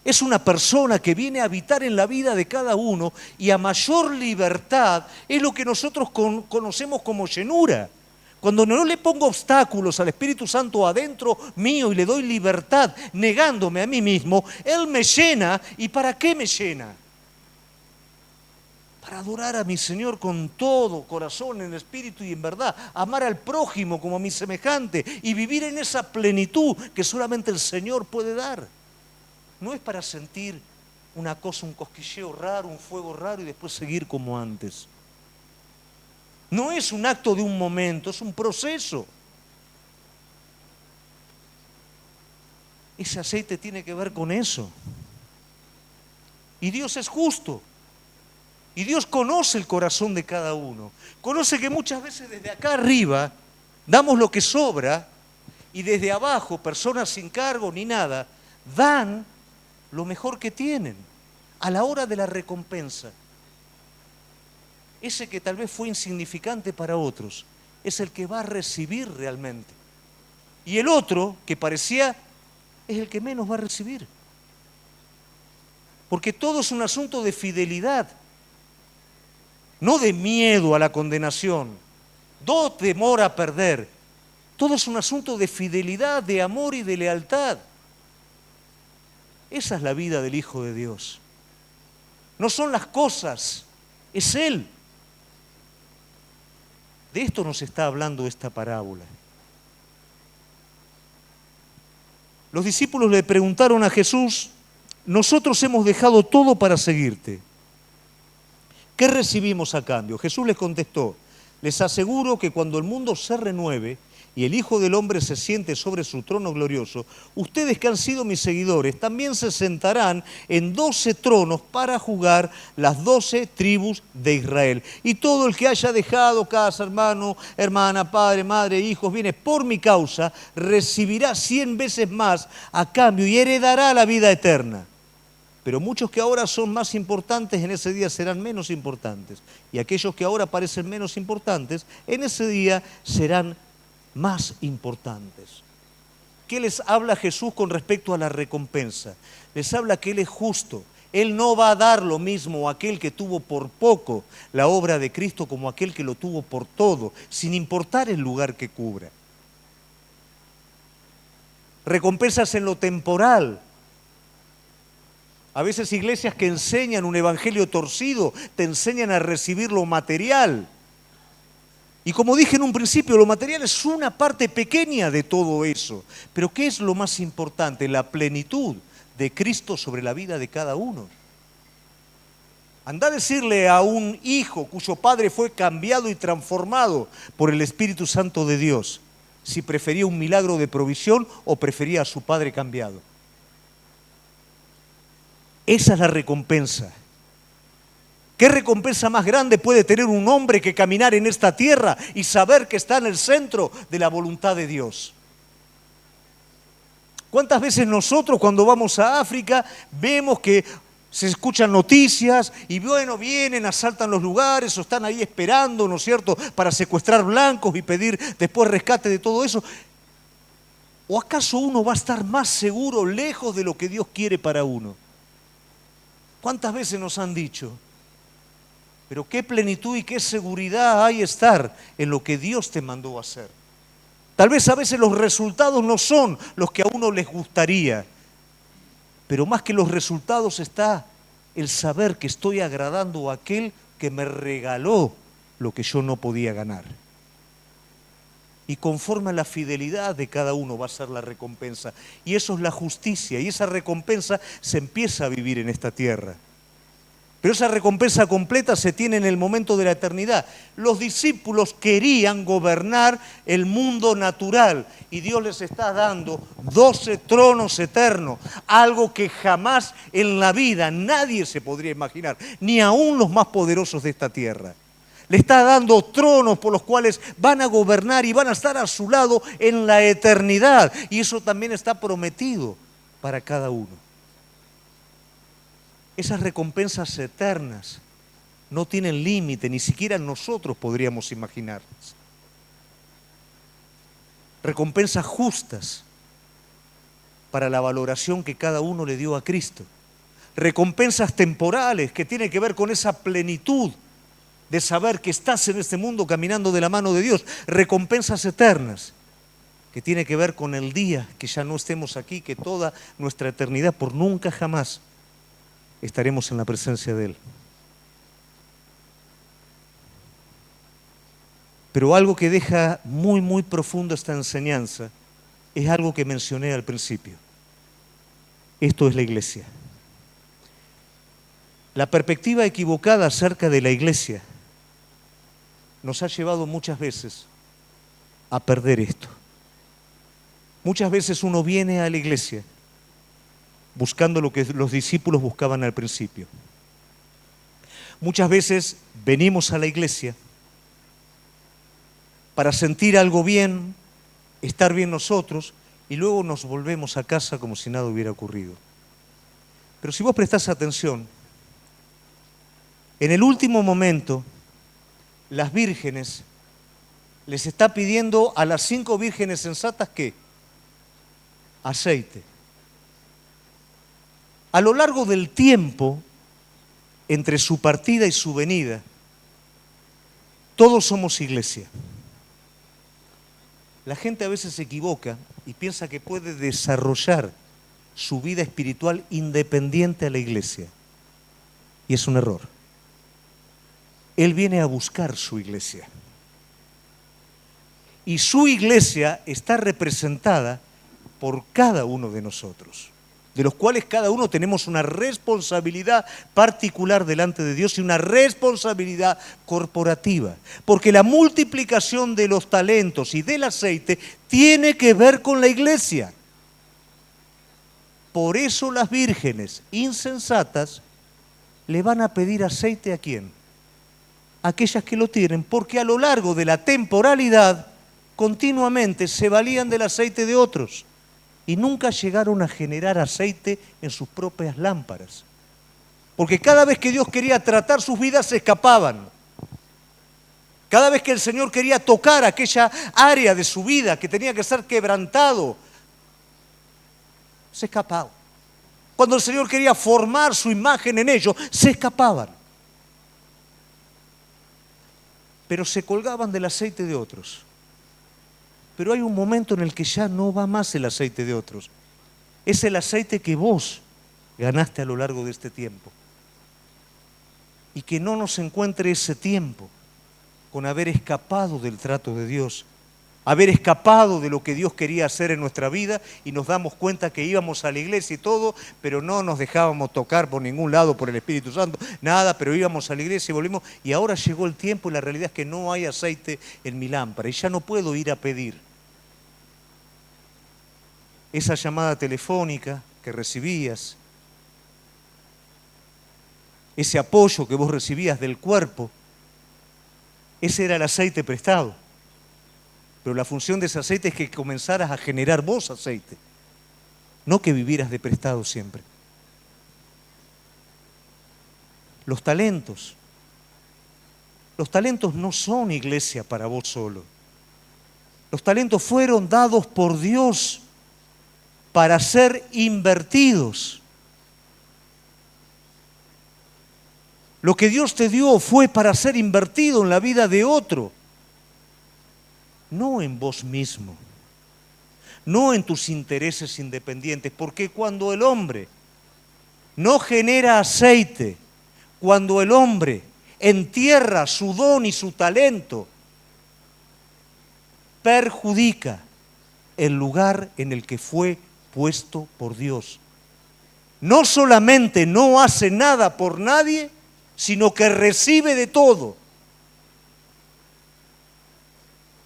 es una persona que viene a habitar en la vida de cada uno y a mayor libertad es lo que nosotros conocemos como llenura. Cuando no le pongo obstáculos al Espíritu Santo adentro mío y le doy libertad negándome a mí mismo, Él me llena. ¿Y para qué me llena? Para adorar a mi Señor con todo corazón, en espíritu y en verdad, amar al prójimo como a mi semejante y vivir en esa plenitud que solamente el Señor puede dar. No es para sentir una cosa, un cosquilleo raro, un fuego raro y después seguir como antes. No es un acto de un momento, es un proceso. Ese aceite tiene que ver con eso. Y Dios es justo. Y Dios conoce el corazón de cada uno. Conoce que muchas veces desde acá arriba damos lo que sobra y desde abajo, personas sin cargo ni nada, dan lo mejor que tienen a la hora de la recompensa. Ese que tal vez fue insignificante para otros es el que va a recibir realmente. Y el otro, que parecía, es el que menos va a recibir. Porque todo es un asunto de fidelidad. No de miedo a la condenación, no temor a perder. Todo es un asunto de fidelidad, de amor y de lealtad. Esa es la vida del Hijo de Dios. No son las cosas, es Él. De esto nos está hablando esta parábola. Los discípulos le preguntaron a Jesús, nosotros hemos dejado todo para seguirte. ¿Qué recibimos a cambio? Jesús les contestó, les aseguro que cuando el mundo se renueve y el Hijo del Hombre se siente sobre su trono glorioso, ustedes que han sido mis seguidores también se sentarán en 12 tronos para juzgar las 12 tribus de Israel. Y todo el que haya dejado casa, hermano, hermana, padre, madre, hijos, bienes por mi causa, recibirá 100 veces más a cambio y heredará la vida eterna. Pero muchos que ahora son más importantes en ese día serán menos importantes. Y aquellos que ahora parecen menos importantes, en ese día serán más importantes. ¿Qué les habla Jesús con respecto a la recompensa? Les habla que Él es justo, Él no va a dar lo mismo a aquel que tuvo por poco la obra de Cristo como a aquel que lo tuvo por todo, sin importar el lugar que cubra. Recompensas en lo temporal. A veces iglesias que enseñan un evangelio torcido te enseñan a recibir lo material. Y como dije en un principio, lo material es una parte pequeña de todo eso. Pero ¿qué es lo más importante? La plenitud de Cristo sobre la vida de cada uno. Anda a decirle a un hijo cuyo padre fue cambiado y transformado por el Espíritu Santo de Dios si prefería un milagro de provisión o prefería a su padre cambiado. Esa es la recompensa. ¿Qué recompensa más grande puede tener un hombre que caminar en esta tierra y saber que está en el centro de la voluntad de Dios? ¿Cuántas veces nosotros cuando vamos a África vemos que se escuchan noticias y bueno, vienen, asaltan los lugares o están ahí esperando, ¿no es cierto?, para secuestrar blancos y pedir después rescate de todo eso? ¿O acaso uno va a estar más seguro lejos de lo que Dios quiere para uno? ¿Cuántas veces nos han dicho? Pero qué plenitud y qué seguridad hay estar en lo que Dios te mandó a hacer. Tal vez a veces los resultados no son los que a uno les gustaría, pero más que los resultados está el saber que estoy agradando a aquel que me regaló lo que yo no podía ganar. Y conforme a la fidelidad de cada uno va a ser la recompensa. Y eso es la justicia, y esa recompensa se empieza a vivir en esta tierra. Pero esa recompensa completa se tiene en el momento de la eternidad. Los discípulos querían gobernar el mundo natural y Dios les está dando 12 tronos eternos, algo que jamás en la vida nadie se podría imaginar, ni aún los más poderosos de esta tierra. Le está dando tronos por los cuales van a gobernar y van a estar a su lado en la eternidad. Y eso también está prometido para cada uno. Esas recompensas eternas no tienen límite, ni siquiera nosotros podríamos imaginarlas. Recompensas justas para la valoración que cada uno le dio a Cristo. Recompensas temporales que tienen que ver con esa plenitud de saber que estás en este mundo caminando de la mano de Dios. Recompensas eternas que tienen que ver con el día que ya no estemos aquí, que toda nuestra eternidad por nunca jamás estaremos en la presencia de Él. Pero algo que deja muy, muy profundo esta enseñanza es algo que mencioné al principio. Esto es la iglesia. La perspectiva equivocada acerca de la iglesia nos ha llevado muchas veces a perder esto. Muchas veces uno viene a la iglesia buscando lo que los discípulos buscaban al principio. Muchas veces venimos a la iglesia para sentir algo bien, estar bien nosotros, y luego nos volvemos a casa como si nada hubiera ocurrido. Pero si vos prestás atención, en el último momento, las vírgenes les está pidiendo a las 5 vírgenes sensatas ¿qué? Aceite. A lo largo del tiempo, entre su partida y su venida, todos somos iglesia. La gente a veces se equivoca y piensa que puede desarrollar su vida espiritual independiente a la iglesia. Y es un error. Él viene a buscar su iglesia. Y su iglesia está representada por cada uno de nosotros, de los cuales cada uno tenemos una responsabilidad particular delante de Dios y una responsabilidad corporativa. Porque la multiplicación de los talentos y del aceite tiene que ver con la iglesia. Por eso las vírgenes insensatas le van a pedir aceite ¿a quién? A aquellas que lo tienen, porque a lo largo de la temporalidad continuamente se valían del aceite de otros. Y nunca llegaron a generar aceite en sus propias lámparas. Porque cada vez que Dios quería tratar sus vidas se escapaban. Cada vez que el Señor quería tocar aquella área de su vida que tenía que ser quebrantado, se escapaba. Cuando el Señor quería formar su imagen en ellos, se escapaban. Pero se colgaban del aceite de otros. Pero hay un momento en el que ya no va más el aceite de otros. Es el aceite que vos ganaste a lo largo de este tiempo. Y que no nos encuentre ese tiempo con haber escapado del trato de Dios, haber escapado de lo que Dios quería hacer en nuestra vida y nos damos cuenta que íbamos a la iglesia y todo, pero no nos dejábamos tocar por ningún lado por el Espíritu Santo, nada, pero íbamos a la iglesia y volvimos. Y ahora llegó el tiempo y la realidad es que no hay aceite en mi lámpara y ya no puedo ir a pedir. Esa llamada telefónica que recibías, ese apoyo que vos recibías del cuerpo, ese era el aceite prestado. Pero la función de ese aceite es que comenzaras a generar vos aceite, no que vivieras de prestado siempre. Los talentos no son iglesia para vos solo. Los talentos fueron dados por Dios para ser invertidos. Lo que Dios te dio fue para ser invertido en la vida de otro, no en vos mismo, no en tus intereses independientes, porque cuando el hombre no genera aceite, cuando el hombre entierra su don y su talento, perjudica el lugar en el que fue puesto por Dios. No solamente no hace nada por nadie, sino que recibe de todo.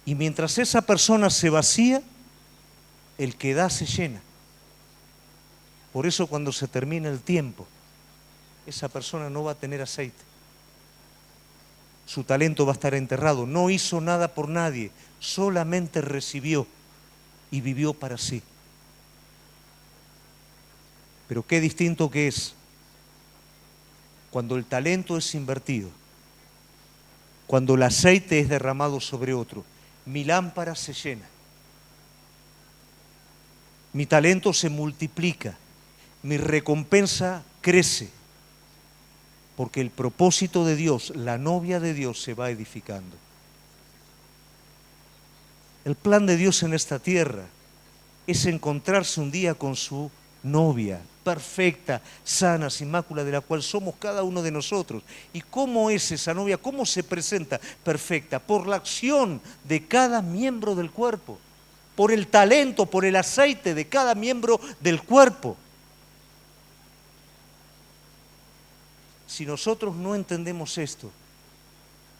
Y mientras esa persona se vacía, el que da se llena. Por eso cuando se termina el tiempo, esa persona no va a tener aceite. Su talento va a estar enterrado. No hizo nada por nadie, solamente recibió y vivió para sí. Pero qué distinto que es cuando el talento es invertido, cuando el aceite es derramado sobre otro. Mi lámpara se llena, mi talento se multiplica, mi recompensa crece, porque el propósito de Dios, la novia de Dios, se va edificando. El plan de Dios en esta tierra es encontrarse un día con su novia, perfecta, sana, sin mácula, de la cual somos cada uno de nosotros. ¿Y cómo es esa novia? ¿Cómo se presenta? Perfecta, por la acción de cada miembro del cuerpo, por el talento, por el aceite de cada miembro del cuerpo. Si nosotros no entendemos esto,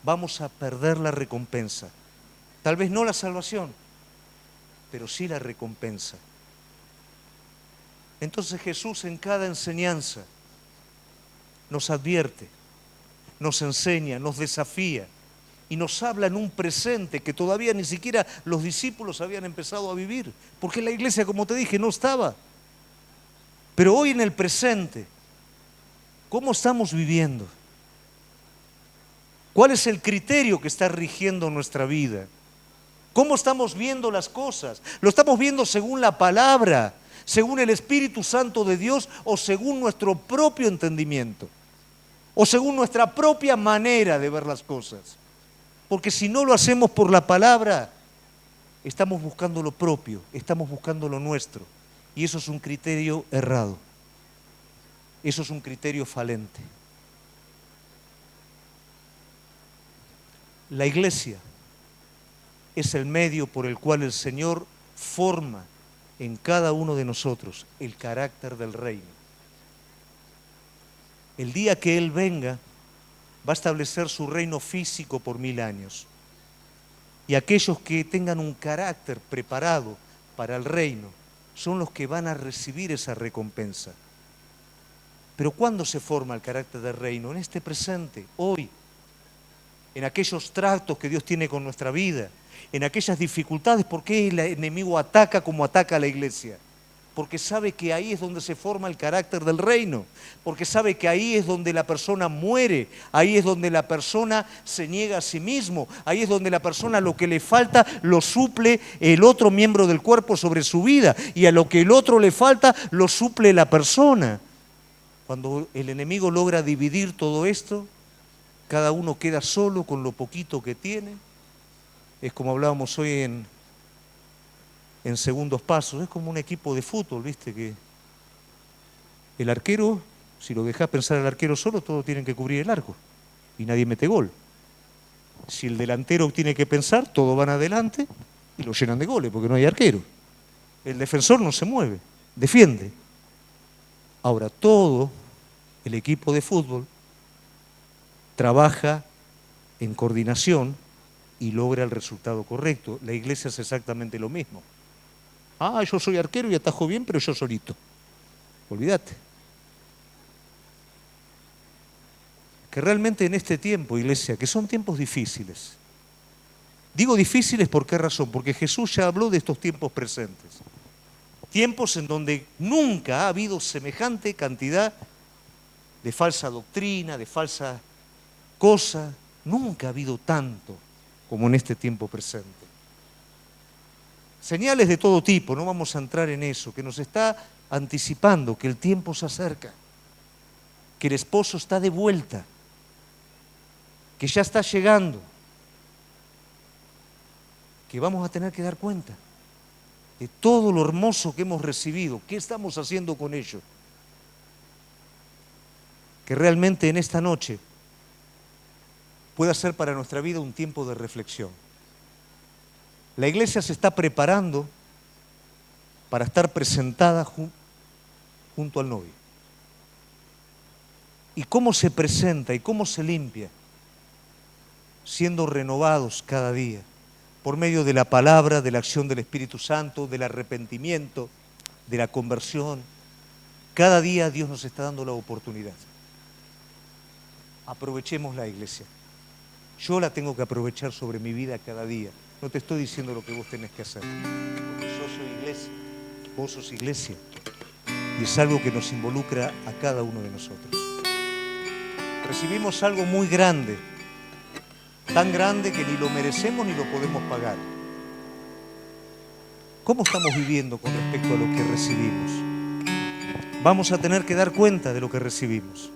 vamos a perder la recompensa. Tal vez no la salvación, pero sí la recompensa. Entonces Jesús en cada enseñanza nos advierte, nos enseña, nos desafía y nos habla en un presente que todavía ni siquiera los discípulos habían empezado a vivir, porque la iglesia, como te dije, no estaba. Pero hoy en el presente, ¿cómo estamos viviendo? ¿Cuál es el criterio que está rigiendo nuestra vida? ¿Cómo estamos viendo las cosas? ¿Lo estamos viendo según la palabra, según el Espíritu Santo de Dios o según nuestro propio entendimiento? ¿O según nuestra propia manera de ver las cosas? Porque si no lo hacemos por la palabra, estamos buscando lo propio, estamos buscando lo nuestro. Y eso es un criterio errado. Eso es un criterio falente. La iglesia es el medio por el cual el Señor forma en cada uno de nosotros el carácter del reino. El día que Él venga, va a establecer su reino físico por 1000 años. Y aquellos que tengan un carácter preparado para el reino son los que van a recibir esa recompensa. Pero ¿cuándo se forma el carácter del reino? En este presente, hoy, en aquellos tratos que Dios tiene con nuestra vida, en aquellas dificultades. ¿Por qué el enemigo ataca como ataca a la iglesia? porque sabe que ahí es donde se forma el carácter del reino, porque sabe que ahí es donde la persona muere, ahí es donde la persona se niega a sí mismo, ahí es donde la persona lo que le falta lo suple el otro miembro del cuerpo sobre su vida, y a lo que el otro le falta lo suple la persona. Cuando el enemigo logra dividir todo esto, cada uno queda solo con lo poquito que tiene. Es como hablábamos hoy en segundos pasos, es como un equipo de fútbol, ¿viste? Que el arquero, si lo dejás pensar al arquero solo, todos tienen que cubrir el arco y nadie mete gol. Si el delantero tiene que pensar, todos van adelante y lo llenan de goles porque no hay arquero. El defensor no se mueve, defiende. Ahora, todo el equipo de fútbol trabaja en coordinación y logra el resultado correcto. La iglesia es exactamente lo mismo. Ah, yo soy arquero y atajo bien, pero yo solito. Olvídate. Que realmente en este tiempo, iglesia, que son tiempos difíciles. Digo difíciles, ¿por qué razón? Porque Jesús ya habló de estos tiempos presentes. Tiempos en donde nunca ha habido semejante cantidad de falsa doctrina, de falsa cosa. Nunca ha habido tanto como en este tiempo presente. Señales de todo tipo, no vamos a entrar en eso, que nos está anticipando que el tiempo se acerca, que el esposo está de vuelta, que ya está llegando, que vamos a tener que dar cuenta de todo lo hermoso que hemos recibido, qué estamos haciendo con ello. Que realmente en esta noche pueda ser para nuestra vida un tiempo de reflexión. La iglesia se está preparando para estar presentada junto al novio. ¿Y cómo se presenta y cómo se limpia? Siendo renovados cada día, por medio de la palabra, de la acción del Espíritu Santo, del arrepentimiento, de la conversión. Cada día Dios nos está dando la oportunidad. Aprovechemos la iglesia. Yo la tengo que aprovechar sobre mi vida cada día. No te estoy diciendo lo que vos tenés que hacer. Porque yo soy iglesia, vos sos iglesia. Y es algo que nos involucra a cada uno de nosotros. Recibimos algo muy grande, tan grande que ni lo merecemos ni lo podemos pagar. ¿Cómo estamos viviendo con respecto a lo que recibimos? Vamos a tener que dar cuenta de lo que recibimos.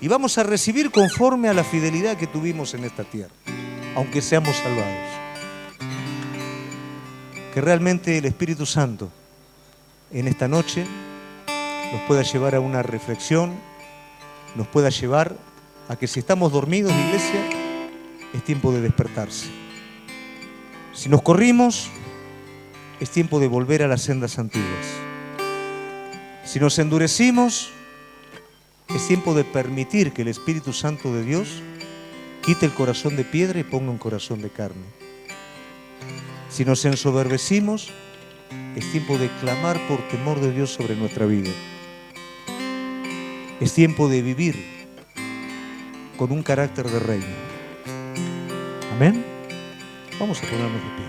Y vamos a recibir conforme a la fidelidad que tuvimos en esta tierra, aunque seamos salvados. Que realmente el Espíritu Santo en esta noche nos pueda llevar a una reflexión, nos pueda llevar a que si estamos dormidos, iglesia, es tiempo de despertarse. Si nos corrimos, es tiempo de volver a las sendas antiguas. Si nos endurecimos, es tiempo de permitir que el Espíritu Santo de Dios quite el corazón de piedra y ponga un corazón de carne. Si nos ensoberbecimos, es tiempo de clamar por temor de Dios sobre nuestra vida. Es tiempo de vivir con un carácter de reino. Amén. Vamos a ponernos de pie.